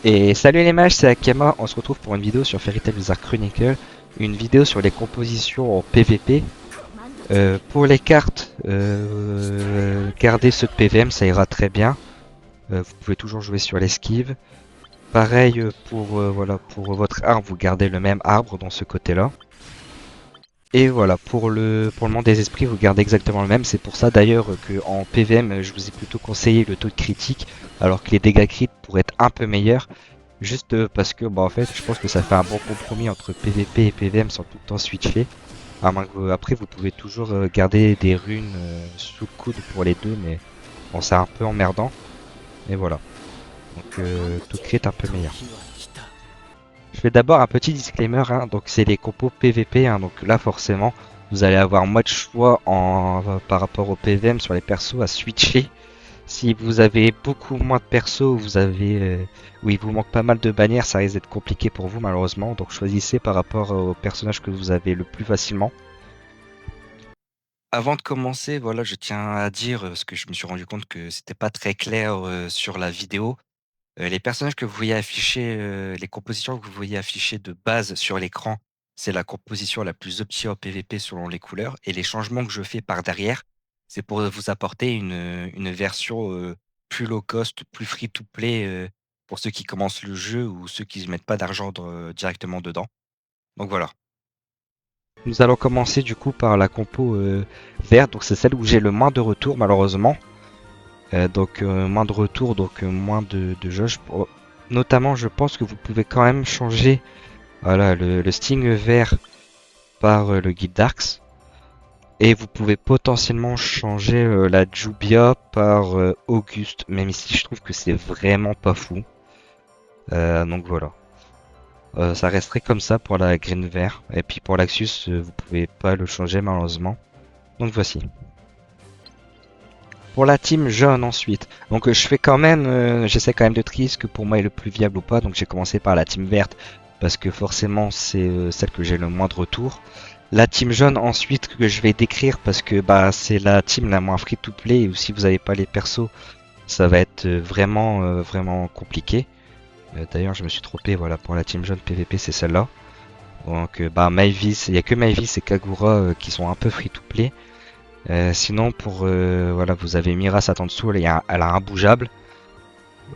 Et salut les mages, c'est Akema, on se retrouve pour une vidéo sur Fairy Tail Wizard Chronicle, une vidéo sur les compositions en PVP. Pour les cartes, gardez ceux de PVM, ça ira très bien. Vous pouvez toujours jouer sur l'esquive. Pareil voilà, pour votre arbre, vous gardez le même arbre dans ce côté-là. Et voilà, pour le monde des esprits, vous gardez exactement le même. C'est pour ça d'ailleurs que en PVM, je vous ai plutôt conseillé le taux de critique, alors que les dégâts crit pourraient être un peu meilleurs. Juste parce que bah en fait je pense que ça fait un bon compromis entre PVP et PVM sans tout le temps switcher. Après vous pouvez toujours garder des runes sous le coude pour les deux, mais bon c'est un peu emmerdant. Mais voilà. Donc tout crit est un peu meilleur. Je fais d'abord un petit disclaimer, hein. Donc c'est les compos PVP, hein. Donc là forcément vous allez avoir moins de choix par rapport au PVM sur les persos à switcher. Si vous avez beaucoup moins de persos, où il vous manque pas mal de bannières, ça risque d'être compliqué pour vous malheureusement. Donc choisissez par rapport au personnage que vous avez le plus facilement. Avant de commencer, voilà, je tiens à dire, parce que je me suis rendu compte que c'était pas très clair sur la vidéo. Les personnages que vous voyez afficher, les compositions que vous voyez afficher de base sur l'écran, c'est la composition la plus optimale en PVP selon les couleurs. Et les changements que je fais par derrière, c'est pour vous apporter une version plus low cost, plus free to play pour ceux qui commencent le jeu ou ceux qui ne mettent pas d'argent directement dedans. Donc voilà. Nous allons commencer du coup par la compo verte, donc c'est celle où j'ai le moins de retours malheureusement. Moins de retours, donc moins de jauge. Notamment, je pense que vous pouvez quand même changer voilà, le Sting vert par le Guide Darks. Et vous pouvez potentiellement changer la Jubia par Auguste, même si je trouve que c'est vraiment pas fou. Donc voilà. Ça resterait comme ça pour la green vert. Et puis pour l'Axus, vous pouvez pas le changer malheureusement. Donc voici. Pour la team jaune ensuite. Donc je fais quand même, j'essaie quand même de trier ce que pour moi est le plus viable ou pas. Donc j'ai commencé par la team verte parce que forcément c'est celle que j'ai le moins de retour. La team jaune ensuite que je vais décrire parce que bah c'est la team la moins free to play et si vous n'avez pas les persos, ça va être vraiment compliqué. D'ailleurs je me suis trompé, voilà, pour la team jaune PVP c'est celle-là. Donc bah Mavis, il n'y a que Mavis et Kagura qui sont un peu free to play. Sinon pour voilà, vous avez Mira Satan dessous, elle a un imbougeable.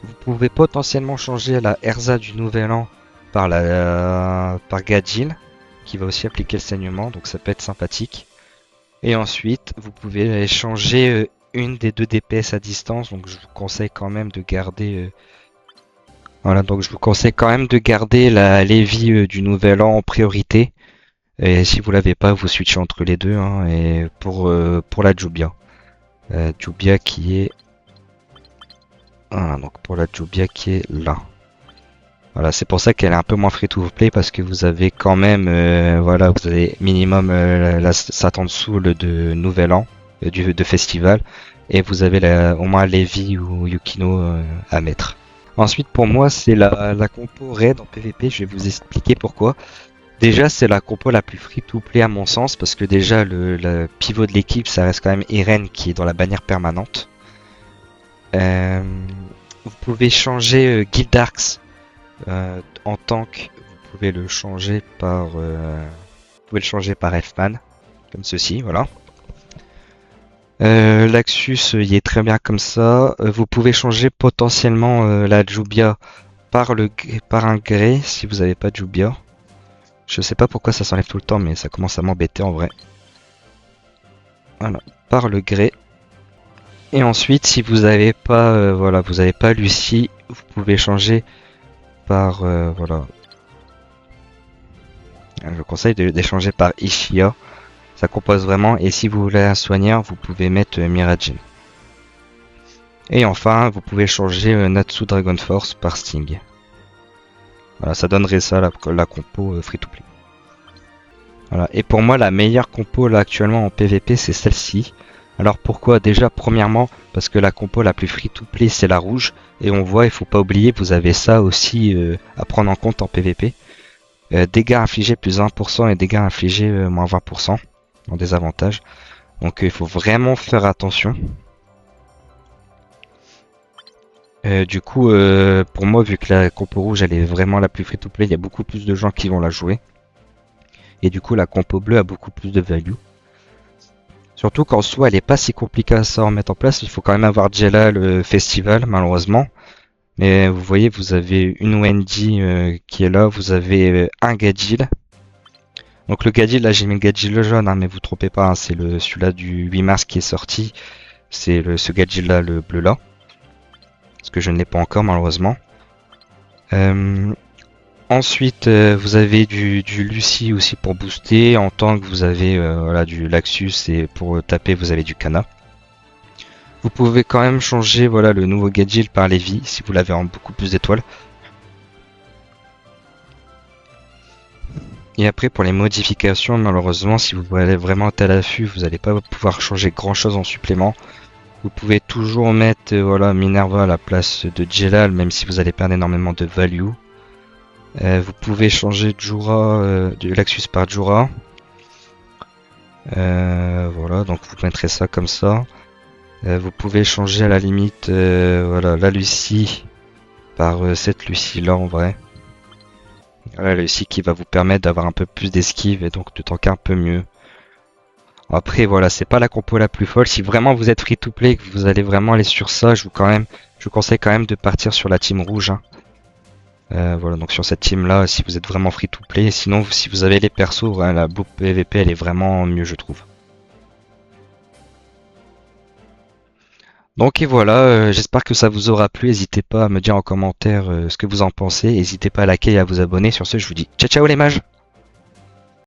Vous pouvez potentiellement changer la Erza du Nouvel An par Gadjil, qui va aussi appliquer le saignement, donc ça peut être sympathique. Et ensuite, vous pouvez changer une des deux DPS à distance, donc je vous conseille quand même de garder voilà, donc je vous conseille quand même de garder la Lévi du Nouvel An en priorité. Et si vous l'avez pas, vous switchez entre les deux, hein, et pour la Jubia. Jubia qui est donc pour la Jubia qui est là. Voilà, c'est pour ça qu'elle est un peu moins free to play parce que vous avez quand même, voilà, vous avez minimum la Satan Soul de Nouvel An, de Festival, et vous avez au moins Levi ou Yukino à mettre. Ensuite, pour moi, c'est la compo raid en PvP. Je vais vous expliquer pourquoi. Déjà, c'est la compo la plus free to play à mon sens parce que déjà le pivot de l'équipe, ça reste quand même Irene qui est dans la bannière permanente. Euh, Vous pouvez changer Gildarks en tank, vous pouvez le changer par Elfman, comme ceci, voilà. L'Axus, il est très bien comme ça. Vous pouvez changer potentiellement la Jubia par un Grey si vous n'avez pas de Jubia. Je sais pas pourquoi ça s'enlève tout le temps, mais ça commence à m'embêter en vrai. Voilà, par le Grey. Et ensuite, si vous n'avez pas, voilà, vous n'avez pas Lucie, vous pouvez changer par, voilà. Je vous conseille d'échanger par Ishia. Ça compose vraiment. Et si vous voulez un soigneur, vous pouvez mettre Mirajin. Et enfin, vous pouvez changer Natsu Dragon Force par Sting. Voilà, ça donnerait ça la compo free to play. Voilà. Et pour moi, la meilleure compo là actuellement en PVP, c'est celle-ci. Alors pourquoi? Déjà, premièrement, parce que la compo la plus free to play, c'est la rouge. Et on voit, il faut pas oublier, vous avez ça aussi à prendre en compte en PVP. Dégâts infligés plus 20% et dégâts infligés moins 20% en désavantage. Donc il faut vraiment faire attention. Du coup, pour moi, vu que la compo rouge elle est vraiment la plus free-to-play, il y a beaucoup plus de gens qui vont la jouer. Et du coup, la compo bleue a beaucoup plus de value. Surtout qu'en soi, elle est pas si compliquée à ça à mettre en place. Il faut quand même avoir Jella le festival, malheureusement. Mais vous voyez, vous avez une Wendy qui est là, vous avez un Gadil. Donc le Gadil, là j'ai mis le Gadil le jaune, hein, mais vous trompez pas, hein, c'est celui-là du 8 mars qui est sorti. C'est ce Gadil là, le bleu là. Parce que je ne l'ai pas encore malheureusement. Euh, Ensuite, vous avez du Lucie aussi pour booster, en tant que vous avez voilà, du Laxus et pour taper vous avez du Kana. Vous pouvez quand même changer voilà, le nouveau Gadget par Levi si vous l'avez en beaucoup plus d'étoiles. Et après pour les modifications, malheureusement si vous allez vraiment être à l'affût, vous n'allez pas pouvoir changer grand chose en supplément. Vous pouvez toujours mettre voilà, Minerva à la place de Jelal même si vous allez perdre énormément de value. Vous pouvez changer Jura, de Laxus par Jura. Voilà, donc vous mettrez ça comme ça. Vous pouvez changer à la limite voilà, la Lucie par cette Lucie là en vrai. Voilà, la Lucie qui va vous permettre d'avoir un peu plus d'esquive et donc de tanker un peu mieux. Après voilà, c'est pas la compo la plus folle. Si vraiment vous êtes free to play et que vous allez vraiment aller sur ça, je vous conseille quand même de partir sur la team rouge. Hein. Voilà, donc sur cette team là, si vous êtes vraiment free to play, sinon si vous avez les persos, hein, la Blue PVP elle est vraiment mieux je trouve. Donc et voilà, j'espère que ça vous aura plu. N'hésitez pas à me dire en commentaire ce que vous en pensez. N'hésitez pas à liker et à vous abonner. Sur ce, je vous dis ciao ciao les mages!